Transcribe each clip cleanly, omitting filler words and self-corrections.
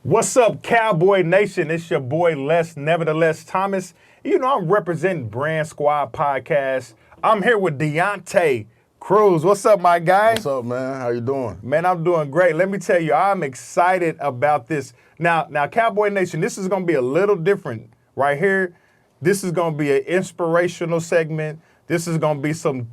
What's up, Cowboy Nation? It's your boy Les, Nevertheless Thomas. You know, I'm representing Brand Squad Podcast. I'm here with Deonte Cruse. What's up, my guy? What's up, man? How you doing? Man, I'm doing great. Let me tell you, I'm excited about this. Now, Cowboy Nation, this is going to be a little different right here. This is going to be an inspirational segment. This is going to be some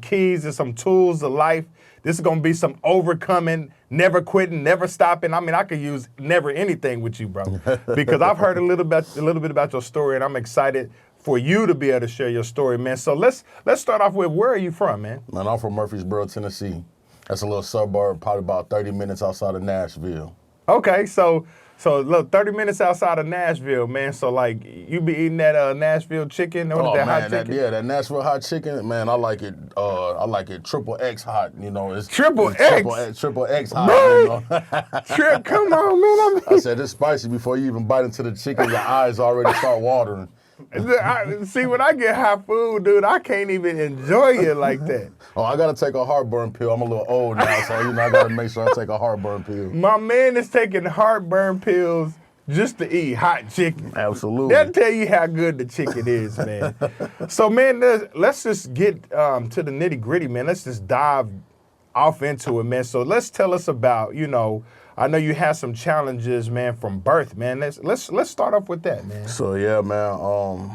keys and some tools of life. This is going to be some overcoming, never quitting, never stopping. I mean, I could use never anything with you, bro, because I've heard a little bit about your story, and I'm excited for you to be able to share your story, man. So let's start off with, where are you from, man? Man, I'm from Murfreesboro, Tennessee. That's a little suburb, probably about 30 minutes outside of Nashville. Okay, so look, 30 minutes outside of Nashville, man. So like, you be eating that Nashville chicken or that hot chicken? That Nashville hot chicken, man. I like it. I like it triple X hot. You know, it's triple X hot. Bro, you know? come on, man. I said it's spicy before you even bite into the chicken. Your eyes already start watering. See, when I get hot food, dude, I can't even enjoy it like that. Oh, I gotta take a heartburn pill. I'm a little old now, so I gotta make sure I take a heartburn pill. My man is taking heartburn pills just to eat hot chicken. Absolutely. That'll tell you how good the chicken is, man. So, man, let's just get to the nitty gritty, man. Let's just dive off into it, man. So let's tell us about, I know you had some challenges, man, from birth, man. Let's start off with that, man. So yeah, man.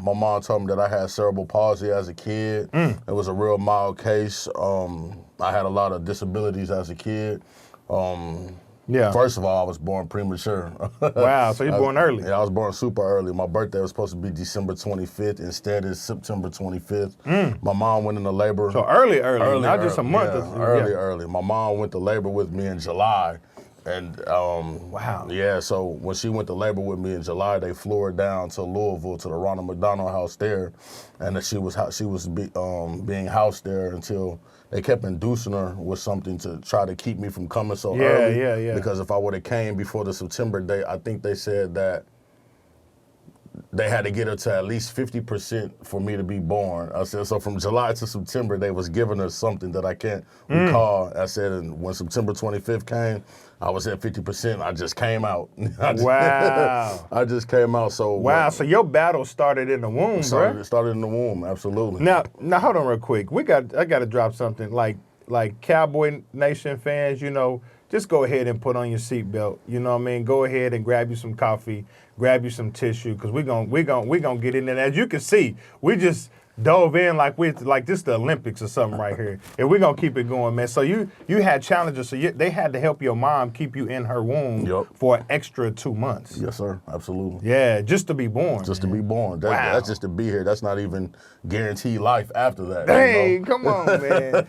My mom told me that I had cerebral palsy as a kid. It was a real mild case. I had a lot of disabilities as a kid. First of all, I was born premature. Wow, so you were born early. Yeah, I was born super early. My birthday was supposed to be December 25th. Instead, it's September 25th. My mom went into labor. So early, not just a month. Yeah, early. My mom went to labor with me in July. And wow. Yeah, so when she went to labor with me in July, they flew her down to Louisville to the Ronald McDonald House there, and she was being housed there until they kept inducing her with something to try to keep me from coming so early. Yeah. Because if I would have came before the September date, I think they said that they had to get her to at least 50% for me to be born. I said, so from July to September, they was giving her something that I can't recall. I said, and when September 25th came, I was at 50%. I just came out. Wow. I just came out. So wow. So your battle started in the womb, bro. It started in the womb. Absolutely. Now hold on real quick. I got to drop something. Like Cowboy Nation fans, just go ahead and put on your seatbelt. You know what I mean? Go ahead and grab you some coffee, grab you some tissue, because we're gonna get in there. As you can see, we just dove in like this the Olympics or something right here. And we're gonna keep it going, man. So you had challenges, so they had to help your mom keep you in her womb for an extra 2 months. Yes, sir. Absolutely. Yeah, just to be born. Just to be born. That's just to be here. That's not even guaranteed life after that. Dang, come on, man.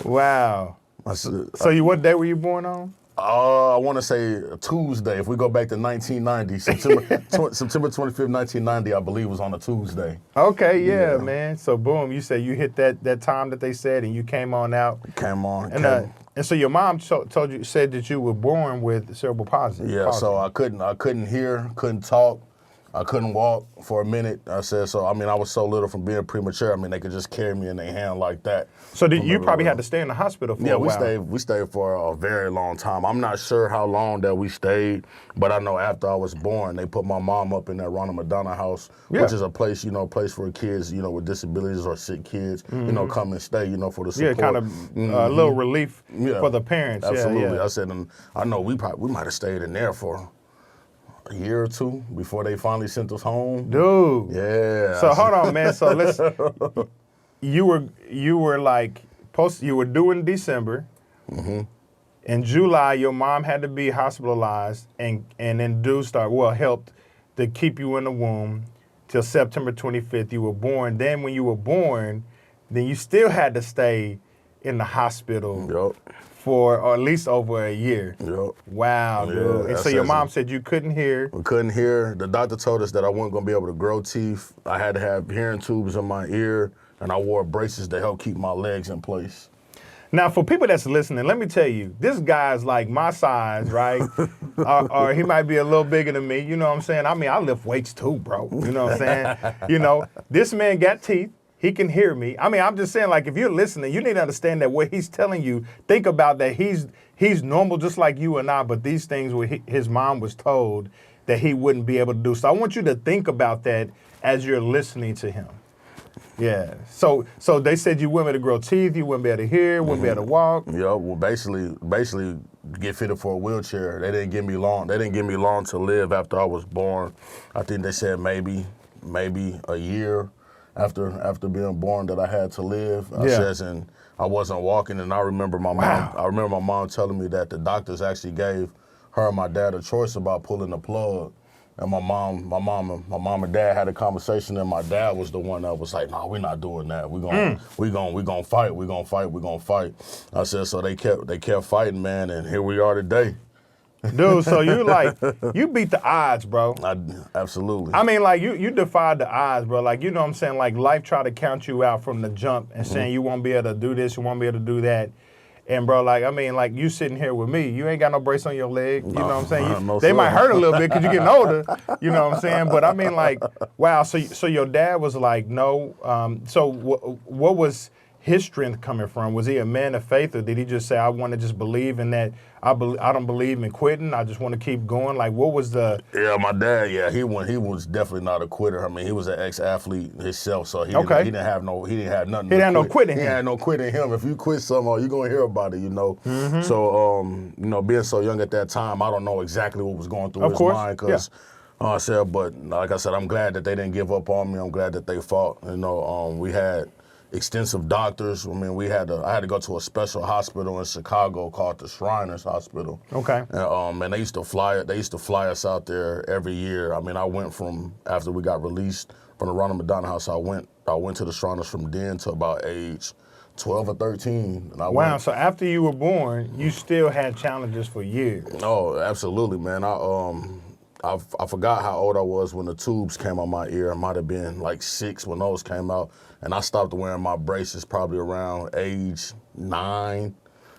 Wow. So what day were you born on? I want to say Tuesday. If we go back to 1990, September 25th, 1990, I believe was on a Tuesday. Okay, yeah, man. So boom, you said you hit that time that they said, and you came on out. Came on. And so your mom said that you were born with cerebral palsy. Yeah. So I couldn't hear, couldn't talk. I couldn't walk for a minute. I said, I was so little from being premature. They could just carry me in their hand like that. So you probably had to stay in the hospital for a while. Yeah, we stayed for a very long time. I'm not sure how long that we stayed, but I know after I was born, they put my mom up in that Ronald McDonald House, which is a place, place for kids, with disabilities or sick kids, come and stay, for the support. Yeah, kind of a little relief for the parents. Absolutely. Yeah. I said, and I know we might have stayed in there for a year or two before they finally sent us home. Dude. Yeah. So hold on, man. So you were due in December. Mm-hmm. In July, your mom had to be hospitalized and helped to keep you in the womb till September 25th. You were born. Then when you were born, then you still had to stay in the hospital. Yep. For at least over a year. Yep. Wow, dude. And so your mom said you couldn't hear. We couldn't hear. The doctor told us that I wasn't going to be able to grow teeth. I had to have hearing tubes in my ear, and I wore braces to help keep my legs in place. Now, for people that's listening, let me tell you, this guy's like my size, right? or he might be a little bigger than me. You know what I'm saying? I mean, I lift weights too, bro. You know what I'm saying? You know, this man got teeth. He can hear me. I mean, I'm just saying, like, if you're listening, you need to understand that what he's telling you, think about that he's normal just like you and I, but these things his mom was told that he wouldn't be able to do. So I want you to think about that as you're listening to him. Yeah. So they said you wouldn't be able to grow teeth, you wouldn't be able to hear, wouldn't be able to walk. Yeah, well, basically get fitted for a wheelchair. They didn't give me long. They didn't give me long to live after I was born. I think they said maybe a year after being born that I had to live. And I wasn't walking, and I remember my mom. I remember my mom telling me that the doctors actually gave her and my dad a choice about pulling the plug. And my mom and dad had a conversation, and my dad was the one that was like, "No, we're not doing that. We're gonna fight." I said, so they kept fighting, man, and here we are today. Dude, so you beat the odds, bro. Absolutely. I mean, like, you defied the odds, bro. Like, you know what I'm saying? Like, life tried to count you out from the jump and saying you won't be able to do this, you won't be able to do that. And, bro, like, I mean, like, you sitting here with me. You ain't got no brace on your leg. You know what I'm saying? They might hurt a little bit because you're getting older. You know what I'm saying? But, I mean, like, wow. So your dad was like, no. What was his strength coming from? Was he a man of faith, or did he just say, I want to just believe in that? I don't believe in quitting. I just want to keep going. Like, what was the? Yeah, my dad. Yeah, he was definitely not a quitter. I mean, he was an ex-athlete himself, so he didn't have nothing. He had no quitting. He had no quitting him. If you quit something, you're gonna hear about it. You know. Mm-hmm. So being so young at that time, I don't know exactly what was going through his mind. Because but like I said, I'm glad that they didn't give up on me. I'm glad that they fought. You know, we had extensive doctors. I mean, I had to go to a special hospital in Chicago called the Shriners Hospital. Okay. And they used to fly us out there every year. I mean, I went from after we got released from the Ronald McDonald House. I went to the Shriners from then to about age 12 or 13. And so after you were born, you still had challenges for years. Oh, absolutely, man. I forgot how old I was when the tubes came out my ear. I might have been like 6 when those came out. And I stopped wearing my braces probably around age 9.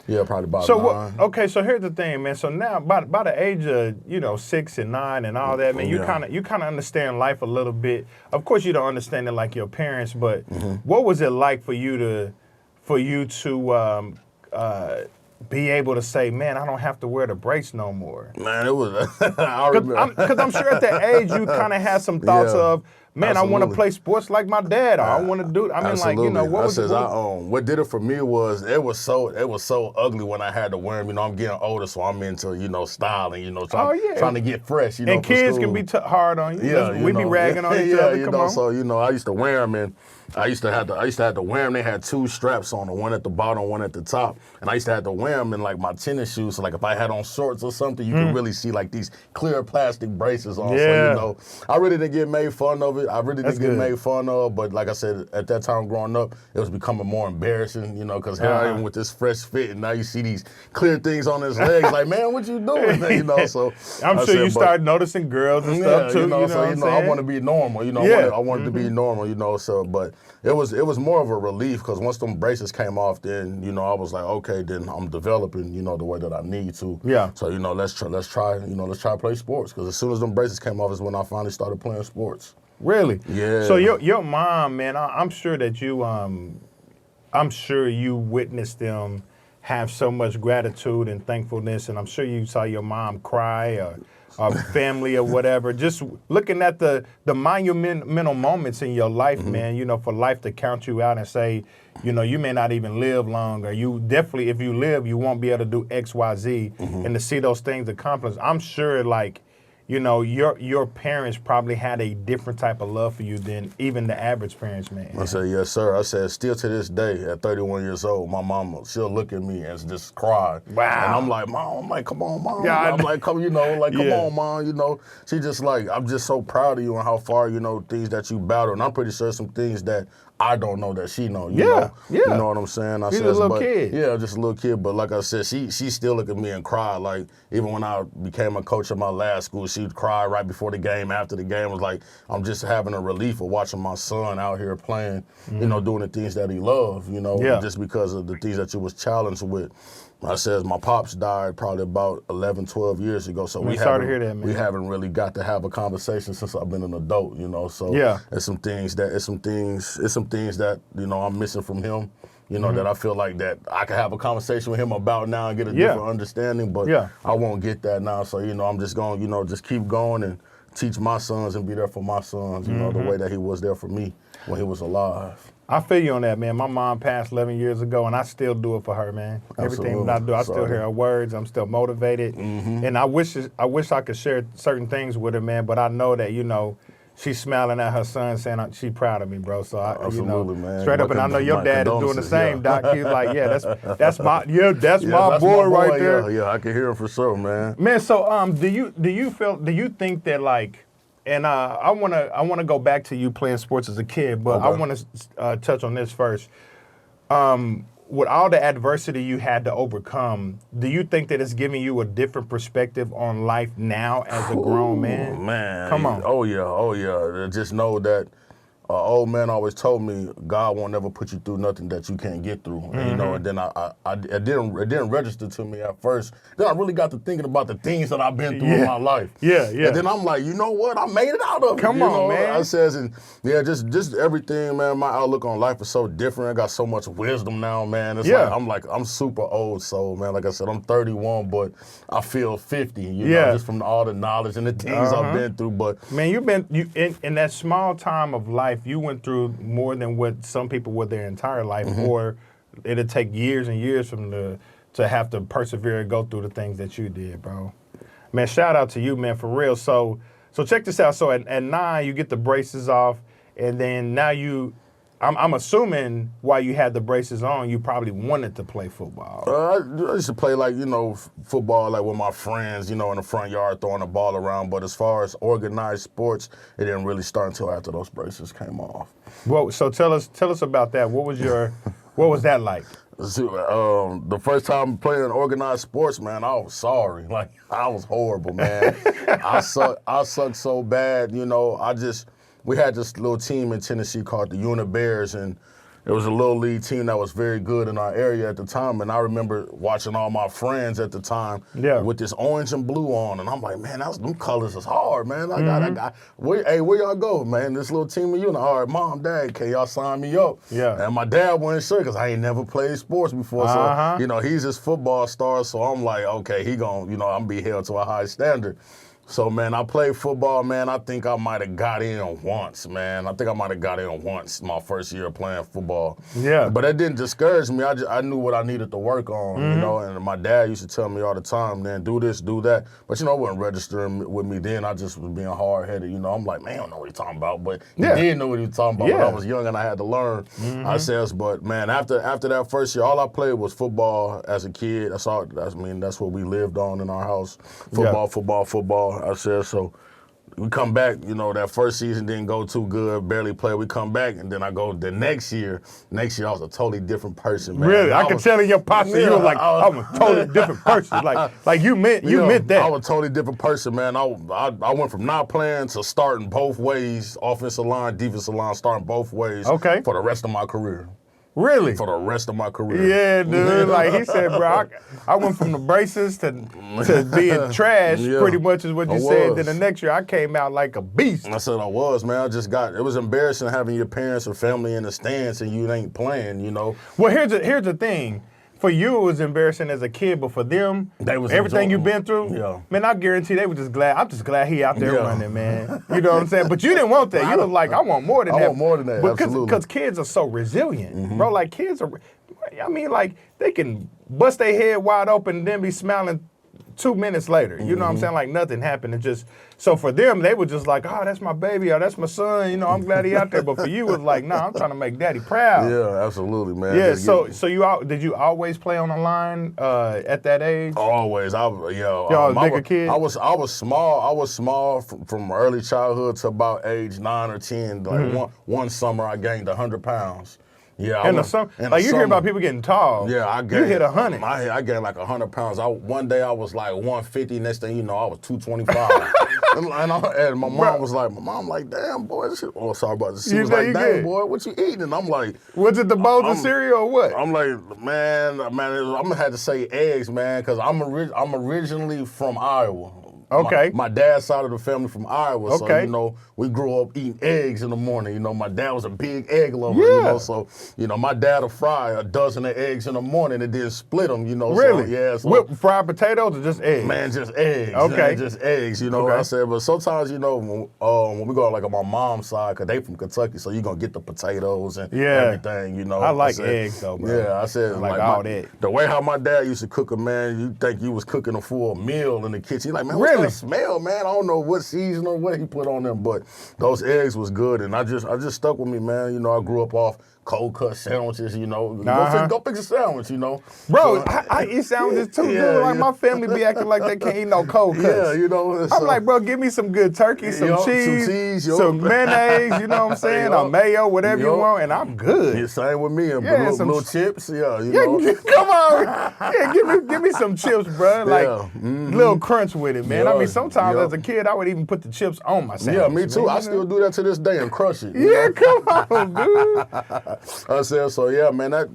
Yeah, probably about 9. Okay, so here's the thing, man. So now, by the age of 6 and 9 and all that, man, you kind of understand life a little bit. Of course, you don't understand it like your parents, but what was it like for you to be able to say, man, I don't have to wear the brace no more? Man, it was. Because I'm sure at that age you kind of had some thoughts of, man, I want to play sports like my dad. Or I want to do. I mean, like, what was it? What did it for me was it was so ugly when I had to wear them. You know, I'm getting older, so I'm into styling. Trying to get fresh. And kids can be hard on you. Yeah, we be ragging on each other. Come on. So I used to wear them, and I used to have to wear them. They had 2 straps on them, one at the bottom, one at the top, and I used to have to wear them in like my tennis shoes. So like if I had on shorts or something, you could really see like these clear plastic braces on. Yeah. So I really didn't get made fun of it. I really didn't get made fun of, but like I said, at that time growing up, it was becoming more embarrassing, because here I am with this fresh fit, and now you see these clear things on his legs. Like, man, what you doing? So I'm sure you started noticing girls and stuff too. I want to be normal. I wanted to be normal. So, but it was more of a relief because once them braces came off, then I was like, okay, then I'm developing, the way that I need to. Yeah. So let's try to play sports, because as soon as them braces came off is when I finally started playing sports. Really? Yeah. So your mom, man, I'm sure that you witnessed them have so much gratitude and thankfulness, and I'm sure you saw your mom cry or family or whatever. Just looking at the monumental moments in your life, man, for life to count you out and say, you may not even live long, or you definitely, if you live, you won't be able to do X, Y, Z, and to see those things accomplished. I'm sure, your parents probably had a different type of love for you than even the average parents, man. I said, yes, sir. I said, still to this day, at 31 years old, my mama, she'll look at me and just cry. Wow. And I'm like, Mom, come on, Mom. Yeah, I'm like, come on, Mom. She just like, I'm just so proud of you and how far, things that you battled. And I'm pretty sure some things that I don't know that she know. Yeah. You know what I'm saying? She's a little kid. Yeah, just a little kid. But like I said, she still look at me and cry. Like, even when I became a coach at my last school, she'd cry right before the game, after the game. It was like, I'm just having a relief of watching my son out here playing, you know, doing the things that he loved, you know, just because of the things that you was challenged with. I says my pops died probably about 11, 12 years ago, so we haven't really got to have a conversation since I've been an adult, you know. So it's some things that you know I'm missing from him, you know, that I feel like that I can have a conversation with him about now and get a different understanding, but I won't get that now. So, you know, I'm just going, you know, just keep going and teach my sons and be there for my sons, you know, the way that he was there for me when he was alive. I feel you on that, man. My mom passed 11 years ago, and I still do it for her, man. Everything that I do, I still hear her words. I'm still motivated. And I wish I could share certain things with her, man, but I know that, you know, she's smiling at her son saying she's proud of me, bro. So, you know, man. Straight up, and I know your dad is doing the same, Doc. He's like, that's my boy right there. Yeah, I can hear him for sure, man. Man, so do you think that, like, and I wanna go back to you playing sports as a kid, but I want to touch on this first. With all the adversity you had to overcome, do you think that it's giving you a different perspective on life now as a grown man? Man, come on. Oh yeah. Just know that. Old man always told me, God won't never put you through nothing that you can't get through. And, you know, and then it didn't register to me at first. Then I really got to thinking about the things that I've been through in my life. And then I'm like, you know what? I made it out of it. Come on, man. I says, and just everything, man. My outlook on life is so different. I got so much wisdom now, man. It's like I'm super old soul, man. Like I said, I'm 31, but I feel 50. You know, just from all the knowledge and the things I've been through. But man, in that small time of life, you went through more than what some people would their entire life, or it'll take years and years to have to persevere and go through the things that you did, bro. Man, shout out to you, man, for real. So check this out. So at 9, you get the braces off, and then now I'm assuming while you had the braces on, you probably wanted to play football. I used to play, like, you know, football, like, with my friends, you know, in the front yard throwing the ball around. But as far as organized sports, it didn't really start until after those braces came off. Well, so tell us about that. What was that like? The first time playing organized sports, man, I was sorry. Like, I was horrible, man. I sucked so bad, you know. We had this little team in Tennessee called the Unit Bears, and it was a little league team that was very good in our area at the time. And I remember watching all my friends at the time with this orange and blue on, and I'm like, man, them colors is hard, man. Where y'all go, man? This little team of Unit. All right, Mom, Dad, can y'all sign me up? Yeah. And my dad wasn't sure because I ain't never played sports before. So, you know, he's this football star, so I'm like, okay, he gonna, you know, I'm be held to a high standard. So, man, I played football, man. I think I might have got in once, man. My first year playing football. Yeah. But it didn't discourage me. I knew what I needed to work on, you know, and my dad used to tell me all the time, man, do this, do that. But, you know, it wasn't registering with me then. I just was being hard-headed, you know. I'm like, man, I don't know what he's talking about. But he did know what he was talking about. But I was young and I had to learn. I says, but, man, after that first year, all I played was football as a kid. That's what we lived on in our house. Football. I said, so we come back, you know, that first season didn't go too good, barely played. We come back, and then I go the next year. Next year, I was a totally different person, man. Really? I could tell in your posture, you were like, I'm a totally different person. Like you meant that. I was a totally different person, man. I went from not playing to starting both ways, offensive line, defensive line, starting both ways for the rest of my career. Really? For the rest of my career. Yeah, dude. Like he said, bro, I went from the braces to being trash, pretty much is what you said. Then the next year, I came out like a beast. I said I was, man. It was embarrassing having your parents or family in the stands and you ain't playing, you know. Well, here's the thing. For you, it was embarrassing as a kid, but for them, everything you've been through, man, I guarantee they were just glad. I'm just glad he out there running, man. You know what I'm saying? But you didn't want that. You was like, I want more than that. I want more than that, absolutely. Because kids are so resilient, bro. Like, kids are, I mean, like, they can bust their head wide open and then be smiling 2 minutes later. You know what I'm saying? Like nothing happened. It just so for them, they were just like, oh, that's my baby, or that's my son. You know, I'm glad he out there. But for you, it was like, nah, I'm trying to make daddy proud. Yeah, absolutely, man. Yeah. So did you always play on the line at that age? Always. Y'all bigger kid? I was small. I was small from early childhood to about age 9 or 10. Like one summer, I gained 100 pounds. Yeah, in the summer, like you hear about people getting tall. Yeah, I gained. You hit 100. I gained like 100 pounds. One day I was like 150. Next thing you know, I was 225. and my mom was like, damn boy, this shit. Oh, sorry about this. She was like, damn boy, what you eating? And I'm like, was it the bowls of cereal or what? I'm like, man, I'm gonna have to say eggs, man, because I'm originally from Iowa. Okay. My dad's side of the family from Iowa, so, okay. you know, we grew up eating eggs in the morning. You know, my dad was a big egg lover, yeah. you know, so, you know, my dad would fry a dozen of eggs in the morning and then split them, you know. Really? So, yeah. So, with fried potatoes or just eggs? Man, just eggs. Okay. Man, just eggs, you know. I said, but sometimes, you know, when we go like on my mom's side, because they from Kentucky, so you're going to get the potatoes and everything, you know. I like eggs, though, bro. Yeah, I said, I like all that. The way how my dad used to cook them, man, you think you was cooking a full meal in the kitchen. You're like, man, really? What's that smell, man? I don't know what season or what he put on them, but those eggs was good, and I just stuck with me, man. You know, I grew up off cold cut sandwiches, you know. Go fix a sandwich, you know. Bro, I eat sandwiches too, dude. Like my family be acting like they can't eat no cold cuts. Yeah, you know. I'm like, bro, give me some good turkey, some cheese, some mayonnaise, you know what I'm saying? Or mayo, whatever you want, and I'm good. Yeah, same with me. And little chips, you know. Come on. Yeah, give me some chips, bro. Like little crunch with it, man. I mean, sometimes as a kid, I would even put the chips on my sandwich. Yeah, me too. I still do that to this day and crush it. Yeah, come on, dude. I said, so yeah, man, I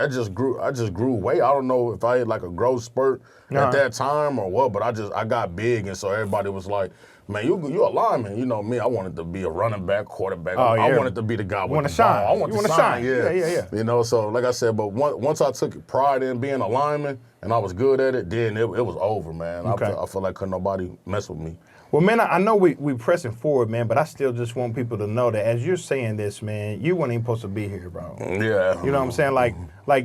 just grew weight. I don't know if I had like a growth spurt at that time or what, but I got big, and so everybody was like, man, you a lineman. You know me, I wanted to be a running back, quarterback. I wanted to be the guy with the ball. I want to shine. Yeah. You know, so like I said, but once I took pride in being a lineman and I was good at it, then it was over, man. Okay. I feel like couldn't nobody mess with me. Well, man, I know we pressing forward, man, but I still just want people to know that as you're saying this, man, you weren't even supposed to be here, bro. Yeah. You know what I'm saying? Like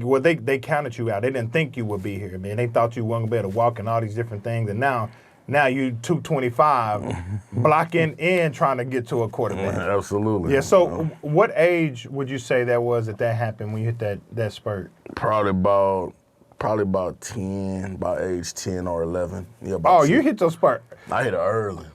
well, they counted you out. They didn't think you would be here, man. They thought you weren't going to be able to walk and all these different things, and now you 225, blocking in trying to get to a quarterback. Absolutely. Yeah, so what age would you say that was that happened when you hit that spurt? Probably about 10, about age 10 or 11. Yeah, you hit your spurt. I hit it early.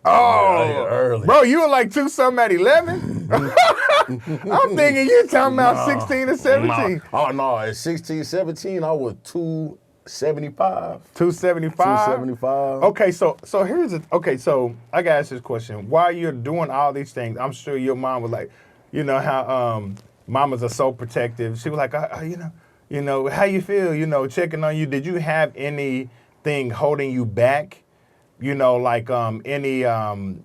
Oh, I hit it early. Bro, you were like 2-something at 11? I'm thinking you're talking about 16 or 17. Oh, no, at 16, 17, I was 275. 275? 275. Okay, so so I got to ask this question. While you're doing all these things, I'm sure your mom was like, you know how mamas are so protective. She was like, you know, how you feel, you know, checking on you. Did you have anything holding you back? You know, like any well,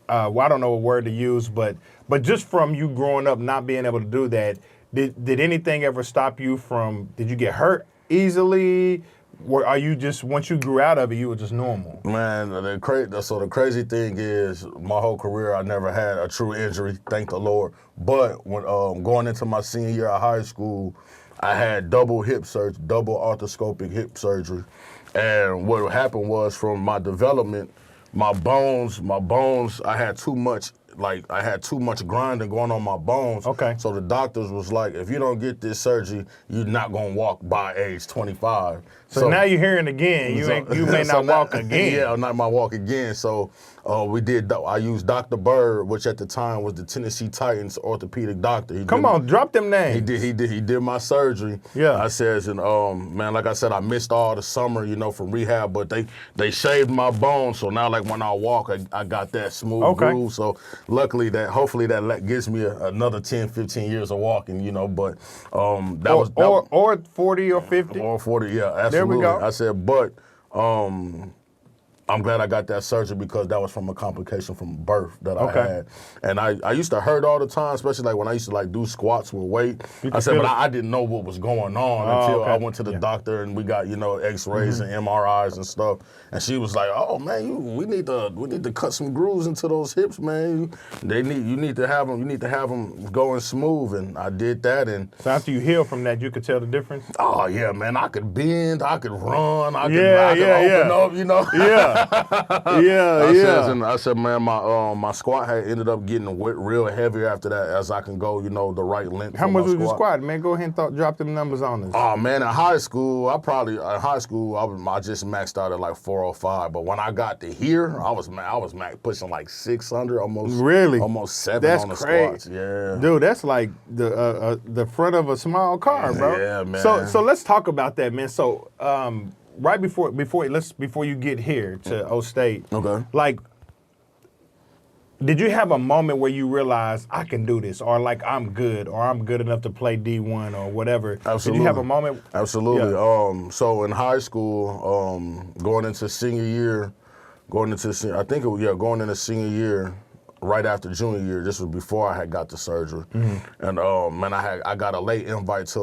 I don't know what word to use, but just from you growing up not being able to do that, did anything ever stop you from? Did you get hurt easily? Or are you just, once you grew out of it, you were just normal? Man, the crazy thing is, my whole career I never had a true injury, thank the Lord. But when going into my senior year of high school, I had double arthroscopic hip surgery. And what happened was, from my development, my bones, I had too much grinding going on my bones. Okay. So the doctors was like, if you don't get this surgery, you're not gonna walk by age 25. So now you're hearing again. You may not walk again. Yeah, not my walk again. So I used Dr. Bird, which at the time was the Tennessee Titans orthopedic doctor. Come on, drop them names. He did my surgery. Yeah. I says, and man, like I said, I missed all the summer, you know, from rehab, but they shaved my bones. So now, like when I walk, I got that smooth groove. So luckily hopefully that gives me another 10, 15 years of walking, you know. But or 40 or 50 or 40, yeah, absolutely. There we go. I said, but I'm glad I got that surgery because that was from a complication from birth that I had. And I used to hurt all the time, especially like when I used to like do squats with weight. I said, but I didn't know what was going on until I went to the doctor and we got, you know, x-rays and MRIs and stuff. And she was like, oh man, we need to cut some grooves into those hips, man. You need to have them going smooth. And I did that. And so after you heal from that, you could tell the difference? Oh yeah, man. I could bend, I could run, I could open up, you know. I said, man, my squat had ended up getting real heavier after that as I can go, you know, the right length. How much was your squat, man? Go ahead and drop them numbers on us. Oh man, in high school, I just maxed out at like 405. But when I got to here, I was pushing like 600, almost 7 on the squats. Yeah, dude, that's like the front of a small car, bro. Yeah, man. So let's talk about that, man. So right before you get here to O State, okay, like, did you have a moment where you realized I can do this, or like I'm good enough to play D1 or whatever? Absolutely. Did you have a moment? Absolutely. Yeah. So in high school, going into senior year, going into senior year, right after junior year. This was before I had got the surgery, and man, I got a late invite to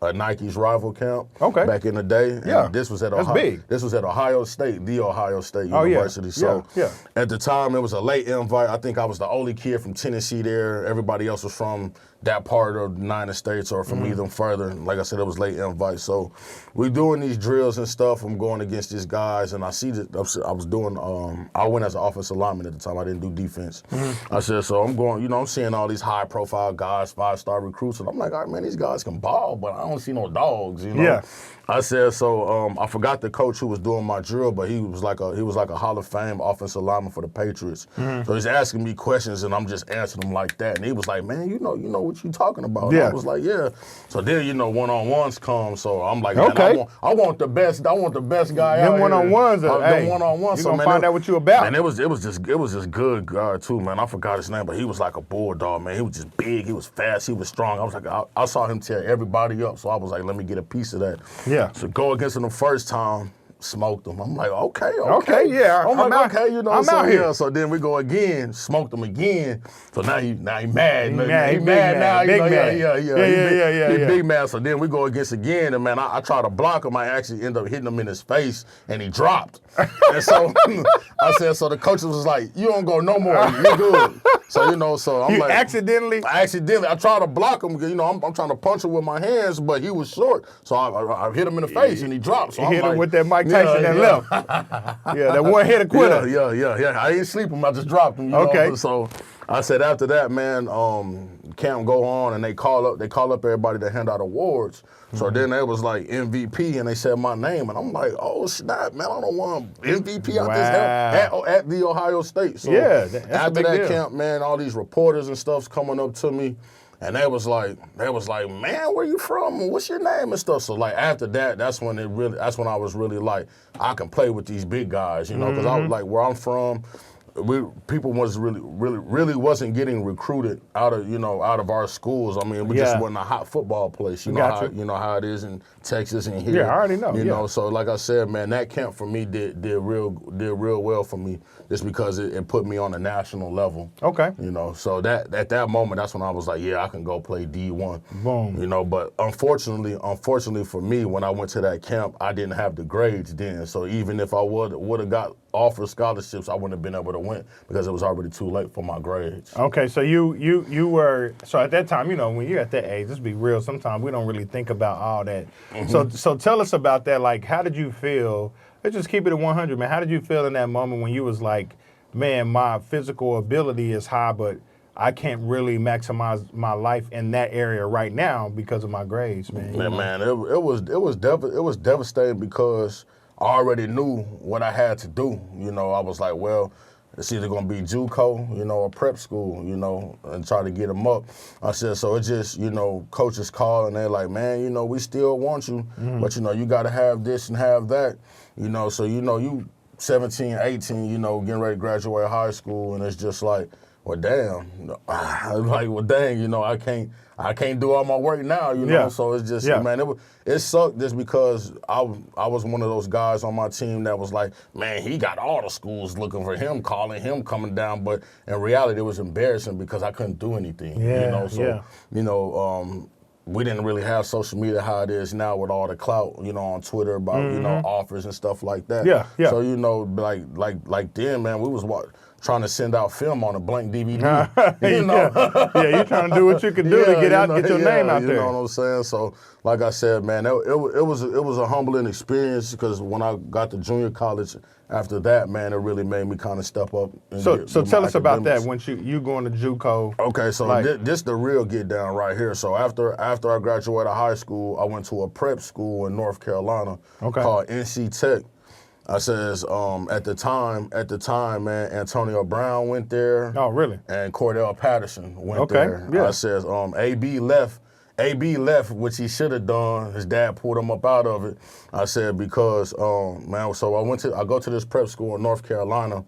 a Nike's rival camp back in the day. And this was at Ohio State, the Ohio State University. So at the time, it was a late invite. I think I was the only kid from Tennessee there. Everybody else was from that part of the United States or from even further. Like I said, it was late invite. So we doing these drills and stuff. I'm going against these guys, and I see that I was doing. I went as an offensive lineman at the time. I didn't do defense. I said, so I'm going. You know, I'm seeing all these high-profile guys, 5-star recruits, and I'm like, all right, man, these guys can ball, but I don't see no dogs. You know. Yeah. I said, so I forgot the coach who was doing my drill, but he was like a Hall of Fame offensive lineman for the Patriots. So he's asking me questions, and I'm just answering them like that. And he was like, man, you know what you talking about? Yeah. And I was like, yeah. So then, you know, one-on-ones come. So I'm like, man, I want the best. I want the best guy out here. Them one-on-ones. Them one-on-ones. You gonna find out what you about. And it was just good guard too, man. I forgot his name, but he was like a bulldog, man. He was just big. He was fast. He was strong. I was like, I saw him tear everybody up. So I was like, let me get a piece of that. Yeah. So go against him the first time, smoked him. I'm like, okay, yeah. I'm like, okay, you know. I'm out here. So then we go again, smoked him again. So now he mad. He mad now. Big man. Yeah. Big man. So then we go against again, and man, I try to block him. I actually end up hitting him in his face, and he dropped. And so I said, so the coach was like, you don't go no more. You're good. So, you know, so I'm like. Accidentally? I tried to block him. You know, I'm trying to punch him with my hands, but he was short. So I hit him in the face, and he dropped. So you hit him with that Mike Tyson that left. That one-hitter quitter. Yeah. I didn't sleep him. I just dropped him. You know? So I said after that, man, camp go on, and they call up everybody to hand out awards. So then they was like MVP, and they said my name, and I'm like, oh snap, man, I don't want MVP out this at the Ohio State. So after that camp, man, all these reporters and stuff's coming up to me. And they was like, man, where you from? What's your name and stuff? So like after that, that's when I was really like, I can play with these big guys, you know, because I was like, where I'm from, people was really wasn't getting recruited out of our schools. I mean, we just wasn't a hot football place. You know how it is in Texas and here. Yeah, I already know. You know, so like I said, man, that camp for me did real well for me, just because it put me on a national level. Okay. You know, so that at that moment, that's when I was like, yeah, I can go play D1. Boom. You know, but unfortunately for me, when I went to that camp, I didn't have the grades then. So even if I would have got offered scholarships, I wouldn't have been able to win because it was already too late for my grades. Okay, so you were, so at that time, you know, when you're at that age, let's be real, sometimes we don't really think about all that. So tell us about that. Like, how did you feel? Let's just keep it at 100, man. How did you feel in that moment when you was like, man, my physical ability is high, but I can't really maximize my life in that area right now because of my grades, man? Man, it was devastating because I already knew what I had to do. You know, I was like, well, it's either going to be JUCO, you know, or prep school, you know, and try to get them up. I said, so it just, you know, coaches call and they're like, man, you know, we still want you, but, you know, you got to have this and have that, you know. So, you know, you 17, 18, you know, getting ready to graduate high school, and it's just like, well, damn. I was like, well, dang, you know, I can't do all my work now, you know. Yeah. So it's just, Yeah. man, it sucked just because I was one of those guys on my team that was like, man, he got all the schools looking for him, calling him, coming down. But in reality, it was embarrassing because I couldn't do anything, you Yeah, know. So, yeah. you know, we didn't really have social media how it is now with all the clout, you know, on Twitter about, you know, offers and stuff like that. Yeah, yeah. So, you know, like then, man, we was trying to send out film on a blank DVD. You know? Yeah, you're trying to do what you can do to get out, get your name out there. You know what I'm saying? So, like I said, man, it was a humbling experience because when I got to junior college after that, man, it really made me kind of step up. So tell us about that academics. when you going to JUCO. Okay, so this the real get down right here. So after I graduated high school, I went to a prep school in North Carolina called NC Tech. I says at the time, man, Antonio Brown went there. Oh, really? And Cordell Patterson went there. Yeah. I says AB left, which he should have done. His dad pulled him up out of it. I said because man, so I go to this prep school in North Carolina.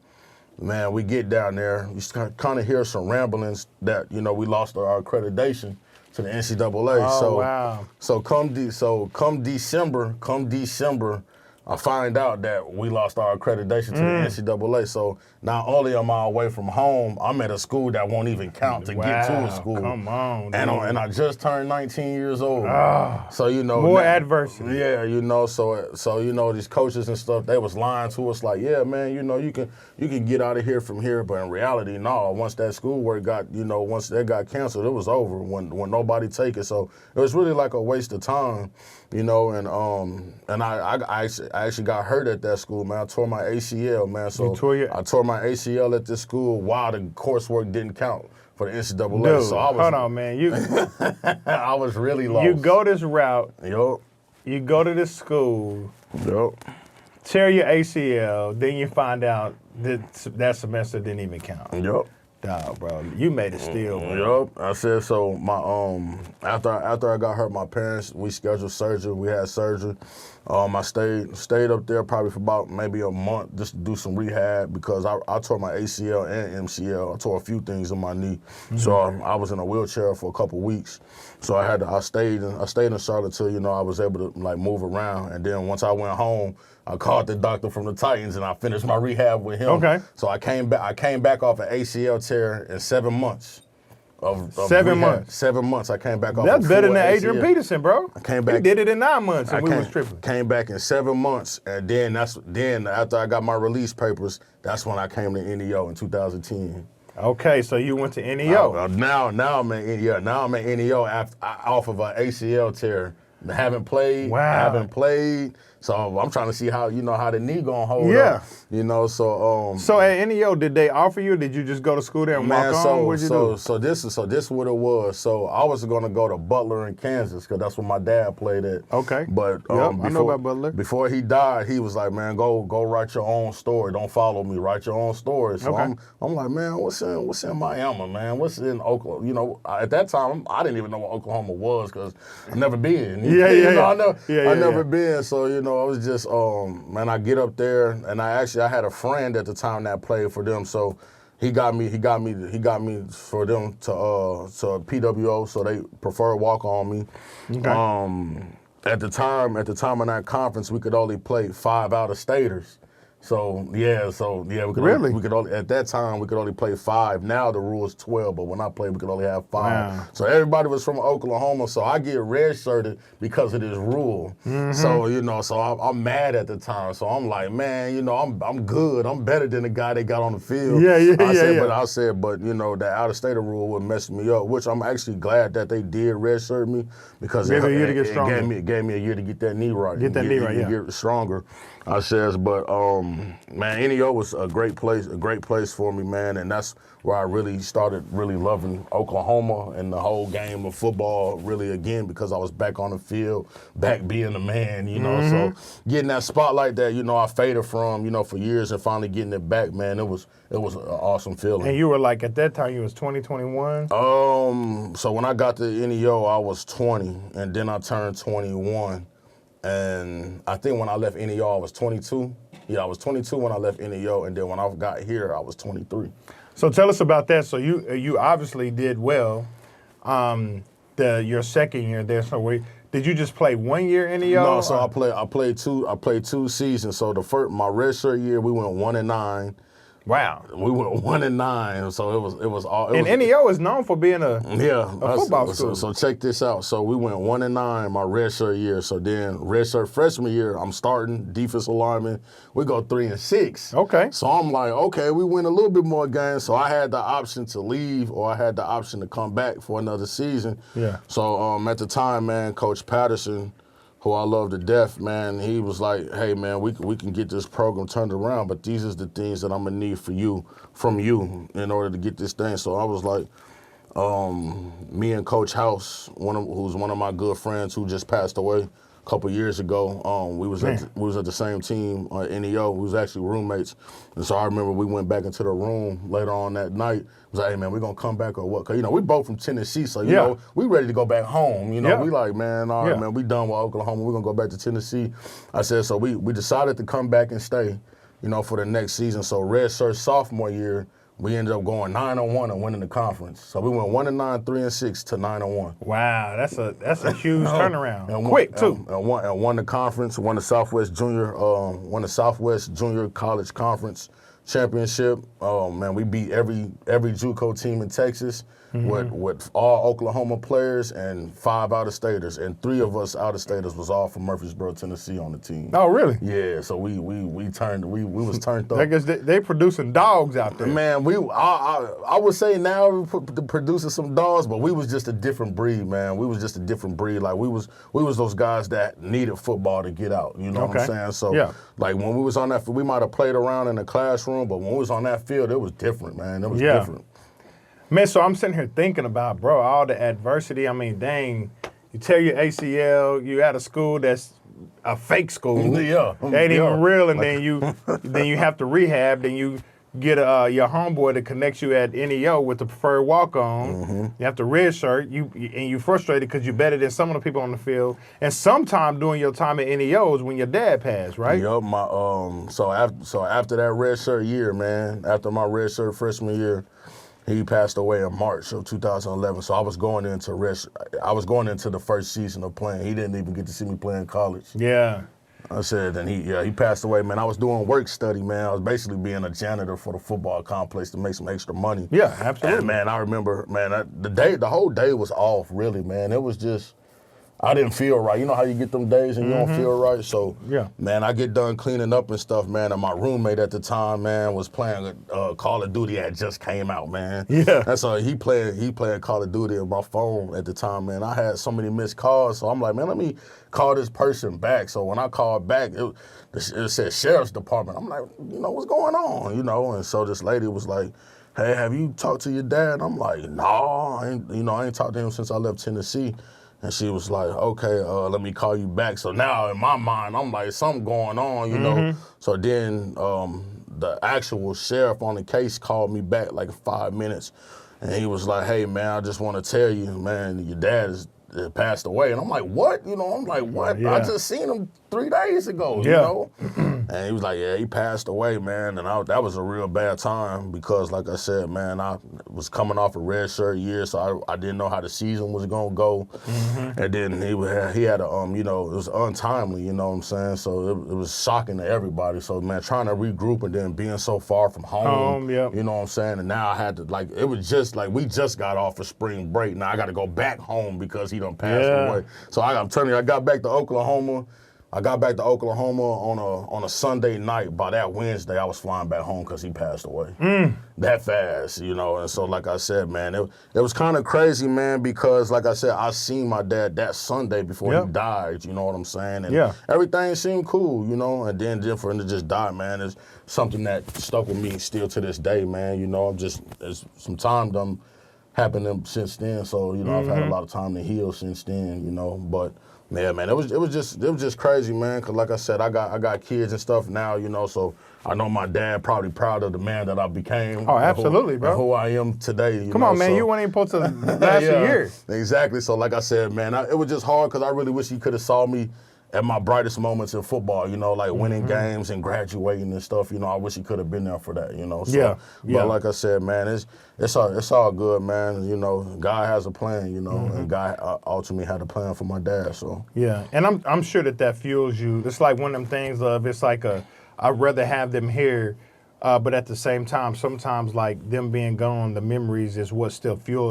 Man, we get down there. You kind of hear some ramblings that, you know, we lost our accreditation to the NCAA. Oh, wow. So come December, I find out that we lost our accreditation to the NCAA. So not only am I away from home, I'm at a school that won't even count to get to a school. Come on, dude. And I just turned 19 years old. So, you know. More adversity. Yeah, you know, so you know, these coaches and stuff, they was lying to us like, yeah, man, you know, you can get out of here from here. But in reality, no, once that schoolwork once that got canceled, it was over when nobody take it. So it was really like a waste of time, you know, and I actually got hurt at that school, man. I tore my ACL, man. So I tore my ACL at this school while the coursework didn't count for the NCAA. Dude, so hold on, man. I was really lost. You go this route. Yup. You go to this school. Yup. Tear your ACL. Then you find out that semester didn't even count. Yup. Dog, bro, you made it still, bro. Yup. I said so. My after I got hurt, my parents, we scheduled surgery. We had surgery. I stayed up there probably for about maybe a month just to do some rehab because I tore my ACL and MCL. I tore a few things in my knee, so I was in a wheelchair for a couple weeks. So I stayed in Charlotte till, you know, I was able to like move around. And then once I went home, I called the doctor from the Titans and I finished my rehab with him. Okay. So I came back off an ACL tear in 7 months. Of 7 rehab. months. 7 months. I came back off. That's better than ACL. Adrian Peterson, bro. I came back. He did it in 9 months, and we was tripping. Came back in 7 months, and then after I got my release papers, that's when I came to NEO in 2010. Okay, so you went to NEO. Now I'm at NEO. Now I'm at NEO off of an ACL tear. Haven't played. So I'm trying to see how the knee gonna hold up. You know, so So at NEO, did they offer you, or did you just go to school there and walk on? What'd you do? So this what it was. So I was gonna go to Butler in Kansas because that's where my dad played at. Okay. But I know about Butler. Before he died, he was like, man, go write your own story. Don't follow me. Write your own story. So I'm like, man, what's in Miami, man? What's in Oklahoma? You know, at that time I didn't even know what Oklahoma was because I never been. I never been. So, you know, I was just, man, I get up there, and I had a friend at the time that played for them, so he got me for them to PWO, so they preferred walk on me. Okay. At the time in that conference, we could only play 5 out-of-staters. So we could only at that time we could only play 5. Now the rule is 12, but when I played we could only have 5. Wow. So everybody was from Oklahoma, so I get redshirted because of this rule. So, you know, so I'm mad at the time. So I'm like, man, you know, I'm good. I'm better than the guy they got on the field. I said, but you know, that out-of-state rule would mess me up, which I'm actually glad that they did redshirt me because it gave me a year to get that knee right. Get stronger. I says, but man, NEO was a great place for me, man, and that's where I really started really loving Oklahoma and the whole game of football really again because I was back on the field, back being a man, you know. So getting that spotlight that, you know, I faded from, you know, for years and finally getting it back, man, it was an awesome feeling. And you were like, at that time you was 20, 21? So when I got to NEO, I was 20, and then I turned 21. And I think when I left NEO, I was 22. Yeah, I was 22 when I left NEO, and then when I got here, I was 23. So tell us about that. So you obviously did well. Your second year there. So did you just play 1 year NEO? No, so I played 2 seasons. So my redshirt year, we went 1-9. Wow. We went 1-9, so it was all. NEO is known for being a football school. So check this out. So we went 1-9 my redshirt year. So then redshirt freshman year, I'm starting defensive lineman. We go 3-6. Okay. So I'm like, okay, we win a little bit more games. So I had the option to leave, or I had the option to come back for another season. Yeah. So at the time, man, Coach Patterson, who I love to death, man, he was like, hey, man, we can get this program turned around, but these is the things that I'm going to need from you in order to get this thing. So I was like, me and Coach House, who's one of my good friends who just passed away a couple years ago, we was at the same team at NEO. We was actually roommates. And so I remember we went back into the room later on that night. It was like, hey, man, we going to come back or what? Because, we both from Tennessee, so, you know, we ready to go back home. We like, man, all right, man, we done with Oklahoma. We're going to go back to Tennessee. I said, so we decided to come back and stay, for the next season. So redshirt sophomore year, we ended up going 9-1 and winning the conference. So we went 1-9, 3-6 to 9-1. Wow, that's a huge turnaround. And quick too. And won the conference, won the Southwest Junior College Conference championship. Man, we beat every JUCO team in Texas with all Oklahoma players and 5 out-of-staters, and 3 of us out-of-staters was all from Murfreesboro, Tennessee on the team. Oh, really? Yeah. So we was turned up. I guess they producing dogs out there. Man, I would say now we're producing some dogs, but we was just a different breed, man. We was just a different breed. Like we was those guys that needed football to get out. You know what I'm saying? So like when we was on that, we might have played around in the classroom, but when we was on that field, it was different, man. It was different. Man, so I'm sitting here thinking about, bro, all the adversity. I mean, dang, you tear your ACL, you at a school that's a fake school. Yeah. They ain't even real, and then you have to rehab, then you get your homeboy to connect you at NEO with the preferred walk-on. You have to redshirt, and you frustrated because you're better than some of the people on the field. And sometime during your time at NEO is when your dad passed, right? Yup. So after that redshirt year, man, after my redshirt freshman year, he passed away in March of 2011. So I was going into the first season of playing. He didn't even get to see me play in college. Yeah. I said, and he passed away, man. I was doing work study, man. I was basically being a janitor for the football complex to make some extra money. Yeah, absolutely. And, man, I remember, man, the whole day was off, really, man. It was just, I didn't feel right. You know how you get them days and you don't feel right? So, man, I get done cleaning up and stuff, man, and my roommate at the time, man, was playing Call of Duty that just came out, man. Yeah. And so he played Call of Duty on my phone at the time, man. I had so many missed calls, so I'm like, man, let me call this person back. So when I called back, it said Sheriff's Department. I'm like, what's going on, And so this lady was like, hey, have you talked to your dad? I'm like, no, I ain't talked to him since I left Tennessee. And she was like, okay, let me call you back. So now in my mind, I'm like, something going on, So then the actual sheriff on the case called me back like 5 minutes. And he was like, hey, man, I just want to tell you, man, your dad is passed away. And I'm like, what? I'm like, what? Yeah. I just seen him 3 days ago, you know? And he was like, yeah, he passed away, man. And that was a real bad time because, like I said, man, I was coming off a redshirt year, so I didn't know how the season was going to go. And then he had a, it was untimely, you know what I'm saying? So it was shocking to everybody. So, man, trying to regroup and then being so far from home, you know what I'm saying? And now I had to, like, it was just like we just got off of spring break. Now I got to go back home because he done passed away. So I'm telling you, I got back to Oklahoma on a Sunday night. By that Wednesday, I was flying back home because he passed away. That fast, And so, like I said, man, it was kind of crazy, man, because, like I said, I seen my dad that Sunday before he died, you know what I'm saying? And everything seemed cool, And then for him to just die, man, is something that stuck with me still to this day, man. There's some time done happened since then. So, I've had a lot of time to heal since then, But yeah, man, it was just crazy, man. Cause like I said, I got kids and stuff now, So I know my dad probably proud of the man that I became. Oh, absolutely, bro. Who I am today. Come on, man, so. You weren't even supposed to last a year. Exactly. So like I said, man, it was just hard because I really wish he could have saw me at my brightest moments in football, you know, like winning games and graduating and stuff, you know, I wish he could have been there for that, you know. So, Yeah. But like I said, man, it's all good, man. You know, God has a plan, you know, and God ultimately had a plan for my dad, so. Yeah, and I'm sure that fuels you. It's like one of them things of, it's like I'd rather have them here, but at the same time, sometimes like them being gone, the memories is what still fuel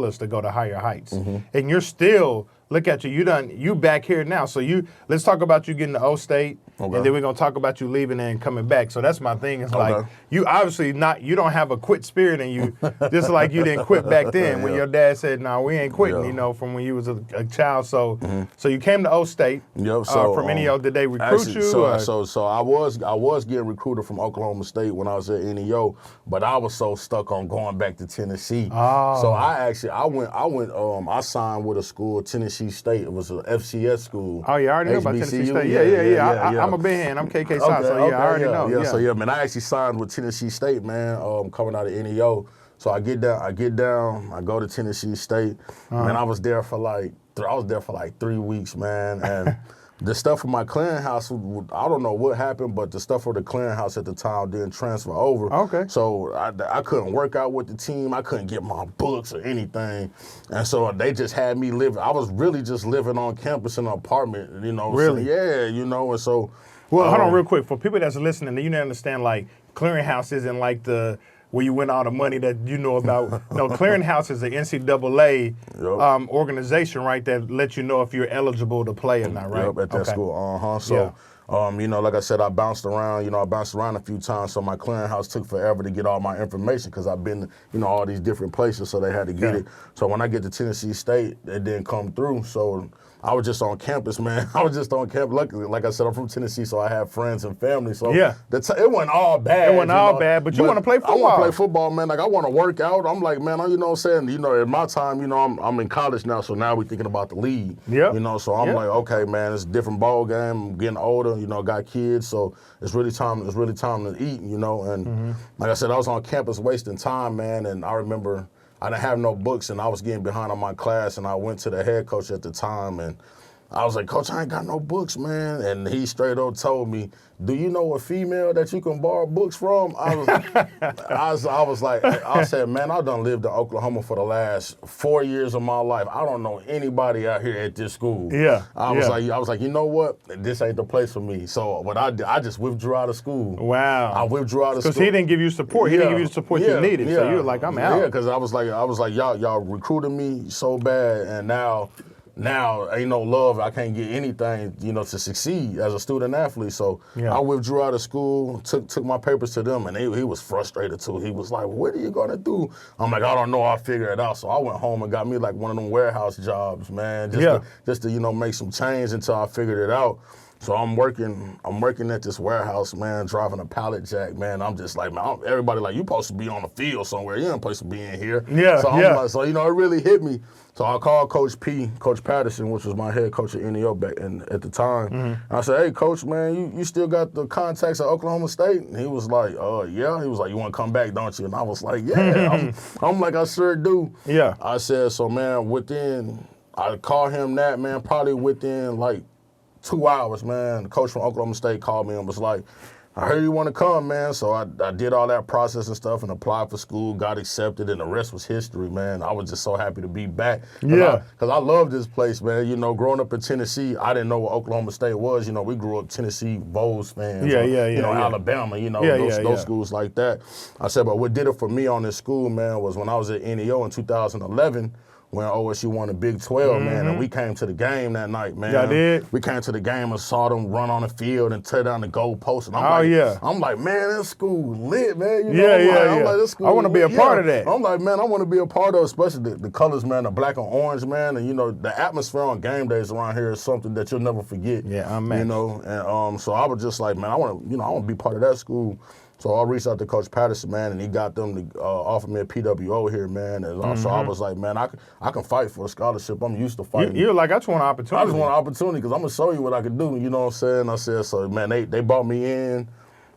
us to go to higher heights. And you're still, look at you, you back here now. So let's talk about you getting to O State, and then we're gonna talk about you leaving and coming back. So that's my thing. It's like you obviously you don't have a quit spirit in you, just like you didn't quit back then when your dad said, "No, we ain't quitting." You know, from when you was a child. So so you came to O State. Yep. So from NEO, did they recruit actually, you? So I was getting recruited from Oklahoma State when I was at NEO, but I was so stuck on going back to Tennessee. Oh. So I signed with a school, Tennessee State. It was an FCS school. Oh, yeah, I already know about Tennessee State. Yeah. I'm a big hand. I'm KK South, so I already know. Yeah, so man, I actually signed with Tennessee State, man, coming out of NEO. So I get down, I go to Tennessee State, and I was there for like 3 weeks, man, and the stuff from my clearinghouse, I don't know what happened, but the stuff for the clearinghouse at the time didn't transfer over. Okay. So I couldn't work out with the team. I couldn't get my books or anything. And so they just had me living. I was really just living on campus in an apartment, you know. Really? So, yeah, you know, and so. Well, hold on real quick. For people that's listening, you need to understand, like, clearinghouse isn't like where you win all the money that you know about. No, clearinghouse is an NCAA organization, right, that lets you know if you're eligible to play or not, right? Yep, at that school. So, you know, like I said, I bounced around a few times, so my clearinghouse took forever to get all my information because I've been, you know, all these different places, so they had to get it. So when I get to Tennessee State, it didn't come through, so I was just on campus, man. I was just on campus. Luckily, like I said, I'm from Tennessee, so I have friends and family. So it wasn't all bad. It wasn't all bad, but you want to play football. I want to play football, man. Like, I want to work out. I'm like, man, you know what I'm saying? You know, at my time, you know, I'm in college now, so now we're thinking about the league. Yeah. You know, so I'm like, okay, man, it's a different ball game. I'm getting older, you know, got kids, so it's really time to eat, you know. And like I said, I was on campus wasting time, man, and I remember I didn't have no books, and I was getting behind on my class, and I went to the head coach at the time, and I was like, Coach, I ain't got no books, man. And he straight up told me, do you know a female that you can borrow books from? I said, man, I done lived in Oklahoma for the last 4 years of my life. I don't know anybody out here at this school. Yeah. I was like, you know what? This ain't the place for me. So what I did, I just withdrew out of school. Wow. I withdrew out of school. Because he didn't give you support. He didn't give you the support you needed. So you were like, I'm out. Yeah, because I was like, y'all recruited me so bad, and now ain't no love. I can't get anything, you know, to succeed as a student athlete. So I withdrew out of school, took my papers to them, and he was frustrated too. He was like, what are you gonna do? I'm like, I don't know, I'll figure it out. So I went home and got me like one of them warehouse jobs, man, just to you know, make some change until I figured it out. So I'm working at this warehouse, man, driving a pallet jack, man. I'm just like, man, everybody like, you supposed to be on the field somewhere. You ain't supposed to be in here. Yeah, So you know, it really hit me. So I called Coach Patterson, which was my head coach at NEO at the time. And I said, hey, Coach, man, you still got the contacts at Oklahoma State? And he was like, yeah. He was like, you want to come back, don't you? And I was like, yeah. I'm like, I sure do. Yeah. I said, so, man, I called him that, man, probably within like 2 hours, man. The coach from Oklahoma State called me and was like, I heard you want to come, man. So I did all that process and stuff and applied for school, got accepted, and the rest was history, man. I was just so happy to be back. Because I love this place, man. You know, growing up in Tennessee, I didn't know what Oklahoma State was. You know, we grew up Tennessee Vols fans. Alabama, you know, those schools like that. I said, but what did it for me on this school, man, was when I was at NEO in 2011, when OSU won the Big 12, man, and we came to the game that night, man. Y'all did? We came to the game and saw them run on the field and tear down the goalpost. And I'm like, man, that school lit, man. You know, I'm like, this school I want to be a part of that. I'm like, man, I want to be a part of it, especially the colors, man, the black and orange, man. And, you know, the atmosphere on game days around here is something that you'll never forget. Yeah, I'm You know, and so I was just like, man, I want to be part of that school. So I reached out to Coach Patterson, man, and he got them to offer me a PWO here, man. And so I was like, man, I can fight for a scholarship. I'm used to fighting. You're like, I just want an opportunity. I just want an opportunity because I'm going to show you what I can do. You know what I'm saying? I said, so, man, they brought me in.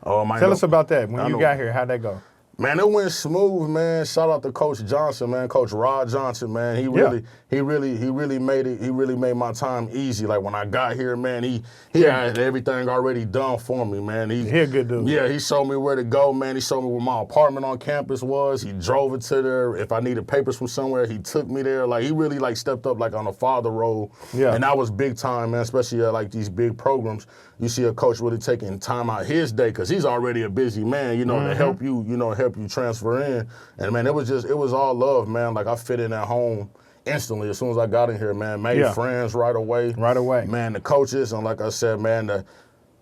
Tell us about that. When you got here, how'd that go? Man, it went smooth, man. Shout out to Coach Johnson, man. Coach Rod Johnson, man. He really made it. He really made my time easy. Like when I got here, man, he had everything already done for me, man. He a good dude. Yeah, he showed me where to go, man. He showed me where my apartment on campus was. He drove it to there. If I needed papers from somewhere, he took me there. Like he really like stepped up like on a father role. Yeah. And that was big time, man. Especially at like these big programs. You see a coach really taking time out his day because he's already a busy man, you know, to help you, help you transfer in. And man, it was all love, man. Like I fit in at home instantly as soon as I got in here, man. Made friends right away. Right away. Man, the coaches, and like I said, man,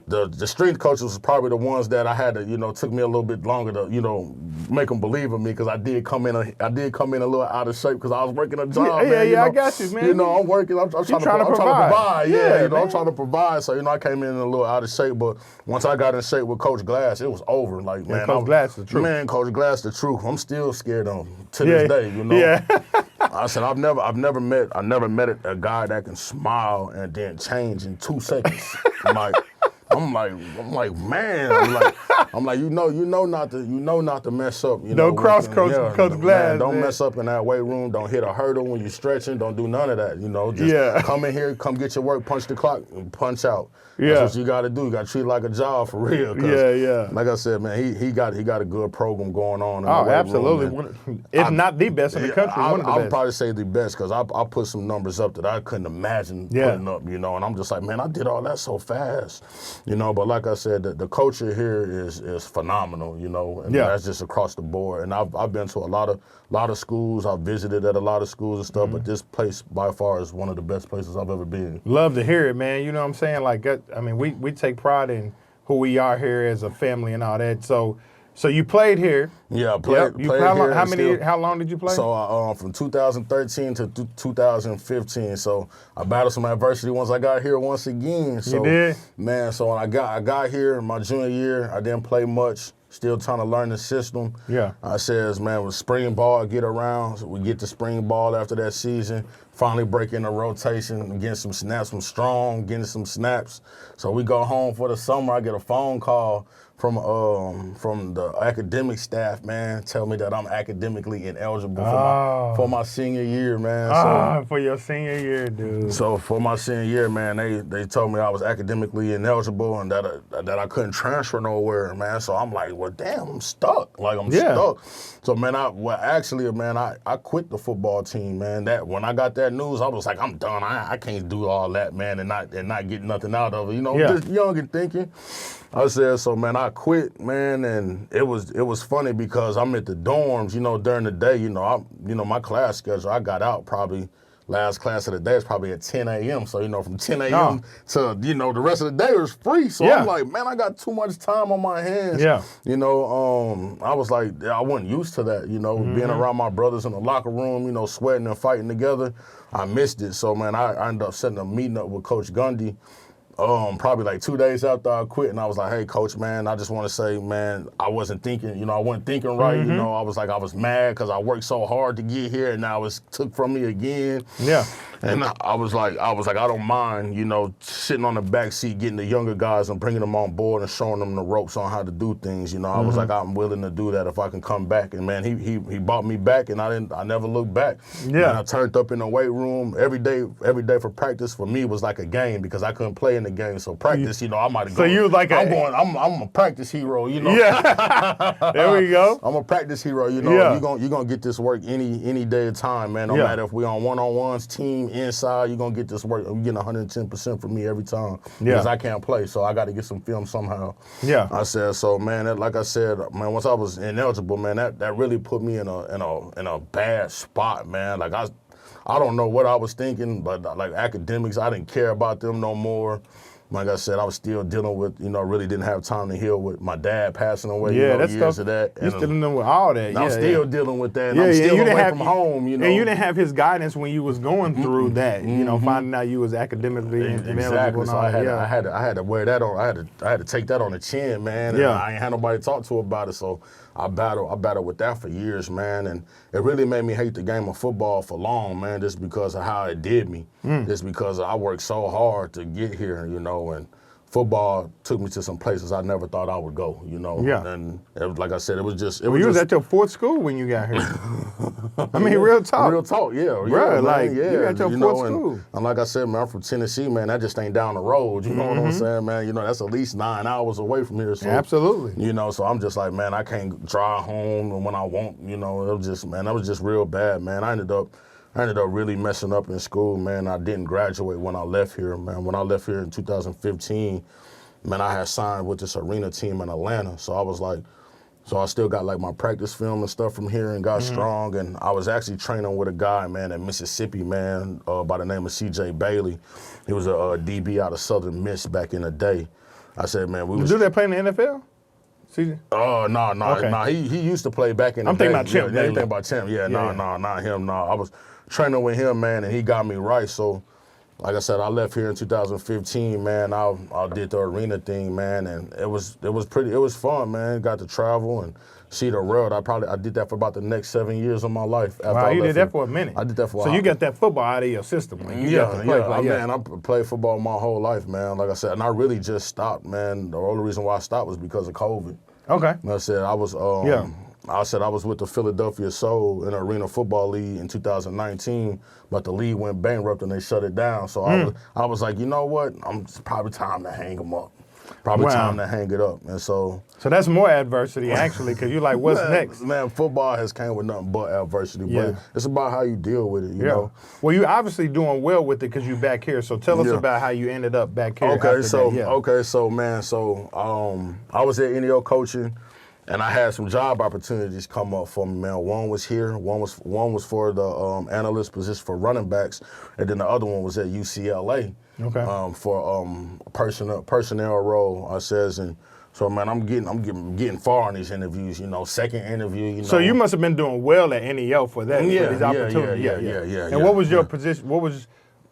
the strength coaches was probably the ones that I had to, took me a little bit longer to, make them believe in me because I did come in a little out of shape because I was working a job. I got you, man. I'm working. I'm trying to provide. I'm trying to provide. So I came in a little out of shape, but once I got in shape with Coach Glass, it was over. Like man, Coach Glass the truth. Man, Coach Glass the truth. I'm still scared of him to this day. Yeah. I said I've never met a guy that can smile and then change in 2 seconds. I'm like, man. I'm like, you know not to mess up. Don't cross Coach Glass. Man, don't mess up in that weight room. Don't hit a hurdle when you're stretching. Don't do none of that. Just come in here, come get your work, punch the clock, and punch out. That's what you got to do. You got to treat it like a job for real. Like I said, man, he got a good program going on. Oh, absolutely. If not the best in the country, one of the best. I would probably say the best because I put some numbers up that I couldn't imagine putting up. And I'm just like, man, I did all that so fast. But like I said, the culture here is phenomenal, and that's just across the board. And I've been to a lot of schools. I've visited at a lot of schools and stuff, but this place by far is one of the best places I've ever been. Love to hear it, man. You know what I'm saying? Like, we take pride in who we are here as a family and all that. So you played here. Yeah, I played here. How long did you play? So from 2013 to 2015. So I battled some adversity once I got here once again. So, you did? Man, so when I got here my junior year, I didn't play much. Still trying to learn the system. Yeah. I says, man, with spring ball, get around. So we get the spring ball after that season. Finally break in the rotation, getting some snaps from Strong, getting some snaps. So we go home for the summer. I get a phone call from the academic staff, man, tell me that I'm academically ineligible for my senior year, man. For your senior year, dude. So for my senior year, man, they told me I was academically ineligible and that I couldn't transfer nowhere, man. So I'm like, well, damn, I'm stuck. Like I'm stuck. So man, I quit the football team, man. That when I got that news, I was like, I'm done. I can't do all that, man, and not get nothing out of it. Just young and thinking. I said, so man, I quit, man, and it was funny because I'm at the dorms, during the day, my class schedule, I got out probably last class of the day is probably at 10 a.m. So, from 10 a.m. to, the rest of the day was free. So I'm like, man, I got too much time on my hands. Yeah. I was like, I wasn't used to that, being around my brothers in the locker room, sweating and fighting together. I missed it. So, man, I ended up setting a meeting up with Coach Gundy. Probably like 2 days after I quit, and I was like, hey, Coach, man, I just want to say, man, I wasn't thinking, I wasn't thinking right. I was mad because I worked so hard to get here, and now it's took from me again. Yeah. And I was like, I don't mind, sitting on the back seat, getting the younger guys and bringing them on board and showing them the ropes on how to do things. I was like, I'm willing to do that if I can come back. And man, he brought me back, and I never looked back. Yeah. And I turned up in the weight room every day for practice. For me, was like a game because I couldn't play in the game. So practice, I might have. So you was like, I'm a practice hero, Yeah. There we go. I'm a practice hero, Yeah. You're gonna get this work any day of time, man. No matter if we on one-on-ones, team, inside, you're going to get this work. I'm getting 110% from me every time because I can't play, so I got to get some film somehow. Yeah. I said, so, man, like I said, man, once I was ineligible, man, that really put me in a bad spot, man. Like, I don't know what I was thinking, but, like, academics, I didn't care about them no more. Like I said, I was still dealing with, really didn't have time to heal with my dad passing away, that's years of that. You're still dealing with all that. I'm still dealing with that. And I'm still away from home, And you didn't have his guidance when you was going through that, finding out you was academically ineligible. So I had to wear that on. I had to take that on the chin, man. And I ain't had nobody to talk to about it. So I battled with that for years, man. And it really made me hate the game of football for long, man, just because of how it did me. Just because I worked so hard to get here, and football took me to some places I never thought I would go, you know. Yeah. And it was, like I said, it was just. You was at your fourth school when you got here. I mean, real talk. Real talk, yeah. Bruh, yeah, like, man, yeah. you at your fourth school. And like I said, man, I'm from Tennessee, man. That just ain't down the road. You know what I'm saying, man? You know, that's at least 9 hours away from here. So, Absolutely. You know, so I'm just like, man, I can't drive home when I want, you know. It was just, man, that was just real bad, man. I ended up really messing up in school, man. I didn't graduate when I left here, man. When I left here in 2015, man, I had signed with this arena team in Atlanta. So I was like, so I still got like my practice film and stuff from here and got strong. And I was actually training with a guy, man, in Mississippi, man, by the name of C.J. Bailey. He was a DB out of Southern Miss back in the day. I said, man, we was... Do they play in the NFL? CJ? Oh, no. He used to play back in the I'm day. thinking about Champ. Yeah, you think about Champ. Yeah, not him, no. I was training with him, man, and he got me right. So, like I said, I left here in 2015, man. I did the arena thing, man, and it was fun, man. Got to travel and see the world. I did that for about the next 7 years of my life. After Wow, I you left did that here. for a minute. I did that for. So you got that football out of your system. Like you got to play. Man, I played football my whole life, man. Like I said, and I really just stopped, man. The only reason why I stopped was because of COVID. Okay. And I said I was I was with the Philadelphia Soul in the Arena Football League in 2019, but the league went bankrupt and they shut it down. So I was like, you know what? It's probably time to hang them up. Time to hang it up. And so that's more adversity actually, because you're like, what's next? Man, football has came with nothing but adversity. But it's about how you deal with it, you know. Well, you're obviously doing well with it because you're back here. So tell us about how you ended up back here. Okay, so man, I was at NEO coaching. And I had some job opportunities come up for me, man. One was here. One was for the analyst position for running backs, and then the other one was at UCLA. Okay. For personnel role. I says, and so man, I'm getting far on these interviews. You know, second interview. You know. So you must have been doing well at NEO for that. For these opportunities. Yeah. And what was your position?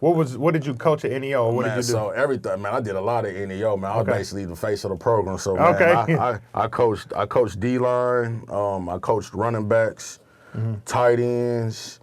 What did you coach at NEO? Or what did you do? So everything, man. I did a lot at NEO, man. I was basically the face of the program. So man, I coached D-line. I coached running backs, tight ends.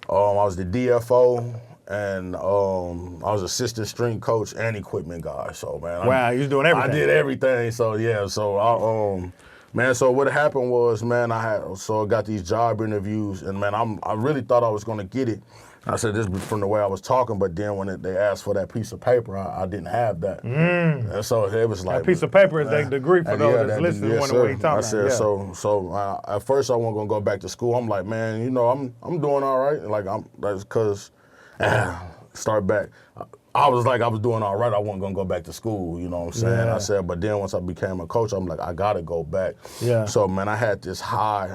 I was the DFO, and I was assistant strength coach and equipment guy. So man, you was doing everything. I did everything. So yeah. So man, so what happened was, man, I got these job interviews, and man, I really thought I was gonna get it. I said this from the way I was talking, but then when they asked for that piece of paper, I didn't have that. And so it was like... That piece of paper is that degree for those that's listening, wondering what you're talking about. I said, at first I wasn't going to go back to school. I'm like, man, you know, I'm doing all right. Like, that's because, start back. I was doing all right. I wasn't going to go back to school, you know what I'm saying? Yeah. I said, but then once I became a coach, I'm like, I got to go back. Yeah. So, man, I had this high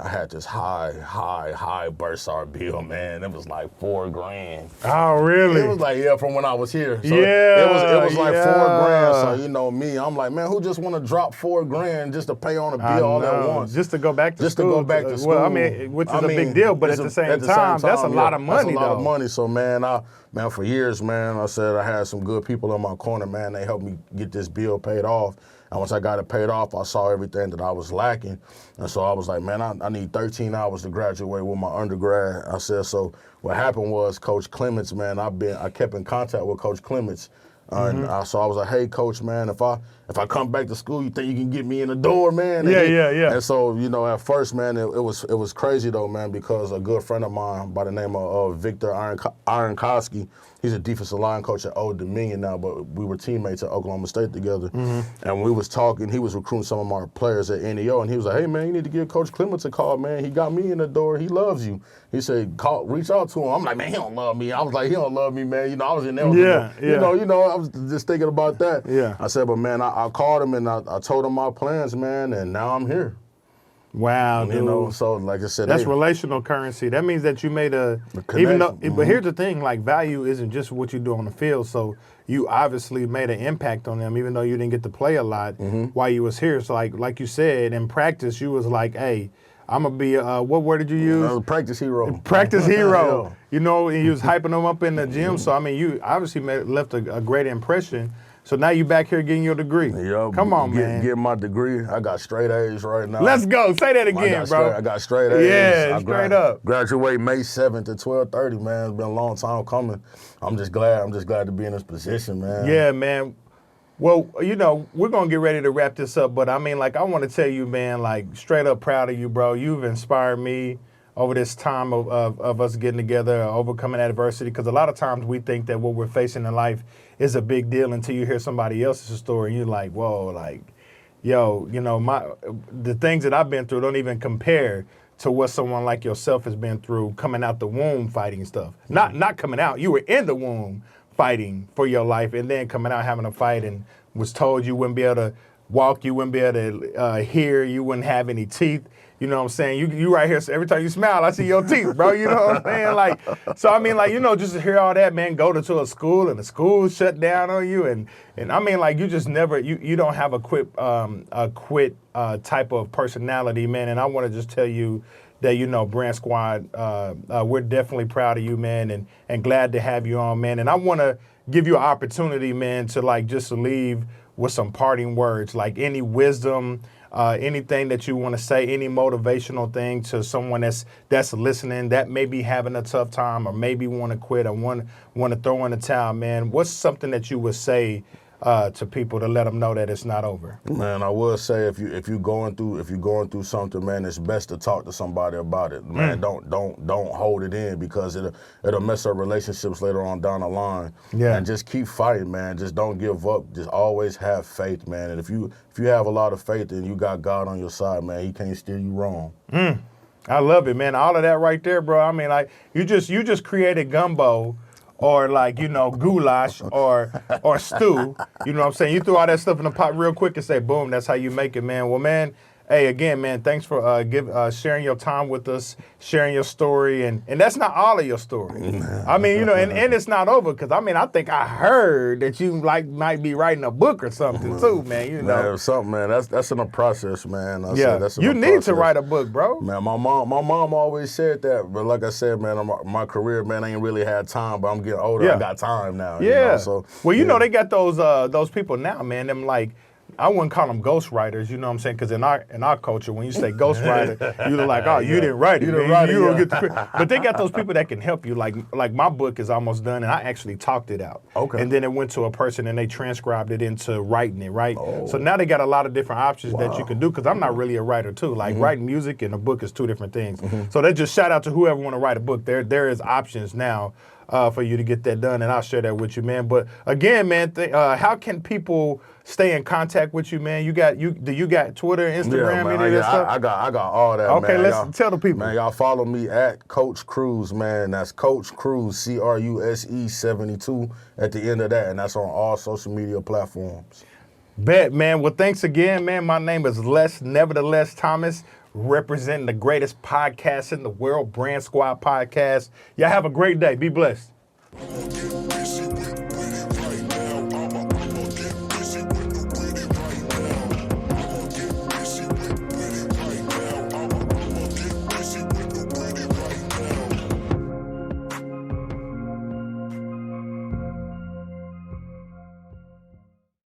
bursar bill, man. It was like $4,000. Oh, really? It was like, from when I was here. So yeah. It was like $4,000. So, you know me, I'm like, man, who just want to drop $4,000 just to pay on a bill all at once? Just to go back to school. Just to go back to school. Well, I mean, which is a big deal, but at the same time, that's a lot of money, That's a lot of money. So, man, for years, man, I said I had some good people in my corner, man. They helped me get this bill paid off. And once I got it paid off, I saw everything that I was lacking. And so I was like, man, I need 13 hours to graduate with my undergrad. I said, so what happened was Coach Clements, man, I kept in contact with Coach Clements. So I was like, hey, Coach, man, if I come back to school, you think you can get me in the door, man? Yeah. And so, you know, at first, man, it was crazy, though, man, because a good friend of mine by the name of Victor Ironkowski, he's a defensive line coach at Old Dominion now, but we were teammates at Oklahoma State together. And we was talking. He was recruiting some of our players at NEO, and he was like, hey, man, you need to give Coach Clements a call, man. He got me in the door. He loves you. He said, reach out to him. I'm like, man, he don't love me. I was like, he don't love me, man. You know, I was in there. You know, I was just thinking about that. Yeah. I said, but, man, I called him, and I told him my plans, man, and now I'm here. Wow, dude. You know, so like I said, that's relational currency. That means that you made but here's the thing, like value isn't just what you do on the field. So you obviously made an impact on them, even though you didn't get to play a lot while you was here. So like you said, in practice, you was like, hey, I'm gonna be what word did you use? Practice hero. Practice hero. You know, and you was hyping them up in the gym. So I mean, you obviously left a great impression. So now you back here getting your degree. Come on, man. Get my degree. I got straight A's right now. Let's go. Say that again, bro. I got straight A's. Yeah, straight up. Graduate May 7th at 12:30, man. It's been a long time coming. I'm just glad to be in this position, man. Yeah, man. Well, you know, we're going to get ready to wrap this up, but I mean, like, I want to tell you, man, like, straight up proud of you, bro. You've inspired me over this time of us getting together, overcoming adversity, because a lot of times we think that what we're facing in life is a big deal until you hear somebody else's story, and you're like, whoa, like, yo, you know, the things that I've been through don't even compare to what someone like yourself has been through coming out the womb fighting stuff. Not coming out, you were in the womb fighting for your life, and then coming out having a fight and was told you wouldn't be able to walk, you wouldn't be able to hear, you wouldn't have any teeth. You know what I'm saying? You right here, so every time you smile, I see your teeth, bro. You know what I'm saying? Like, so I mean, like, you know, just to hear all that, man, go to a school and the school shut down on you, and I mean, like, you just never, you don't have a quit type of personality, man. And I want to just tell you that, you know, Brand Squad, we're definitely proud of you, man, and glad to have you on, man. And I want to give you an opportunity, man, to like just leave with some parting words, like any wisdom, anything that you want to say, any motivational thing to someone that's listening that may be having a tough time or maybe want to quit or want to throw in the towel, man. What's something that you would say to people to let them know that it's not over? Man, I will say if you're going through something, man, it's best to talk to somebody about it. Man, don't hold it in, because it'll mess up relationships later on down the line. Yeah. And just keep fighting, man. Just don't give up. Just always have faith, man. And if you have a lot of faith and you got God on your side, man, He can't steer you wrong. I love it, man. All of that right there, bro. I mean, like, you just created gumbo, or like, you know, goulash or stew. You know what I'm saying? You threw all that stuff in the pot real quick and say, boom, that's how you make it, man. Well, man, hey, again, man, thanks for sharing your time with us, sharing your story. And that's not all of your story. I mean, you know, and it's not over, because, I mean, I think I heard that you like might be writing a book or something too, man, you know. Man, something, man. That's in the process, man. You need to write a book, bro. Man, my mom always said that, but like I said, man, my career, man, I ain't really had time, but I'm getting older. Yeah. I got time now. Yeah. You know, so, well, you know, they got those people now, man. Them, like, I wouldn't call them ghostwriters, you know what I'm saying? Because in our culture, when you say ghostwriter, you're like, oh, you didn't write it, man. You don't get the credit. But they got those people that can help you. Like my book is almost done, and I actually talked it out. Okay. And then it went to a person, and they transcribed it into writing it, right? Oh. So now they got a lot of different options that you can do, because I'm not really a writer, too. Like, writing music and a book is two different things. So they just shout out to whoever want to write a book. There is options now for you to get that done, and I'll share that with you, man. But again, man, how can people stay in contact with you, man? Do you got Twitter, Instagram, man, any of that stuff? I got all that, okay, man. let's tell the people. Man, y'all follow me at Coach Cruse, man. That's Coach Cruse, CRUSE 72 at the end of that, and that's on all social media platforms. Bet, man. Well, thanks again, man. My name is Les Nevertheless Thomas, representing the greatest podcast in the world, Brand Squad Podcast. Y'all have a great day. Be blessed.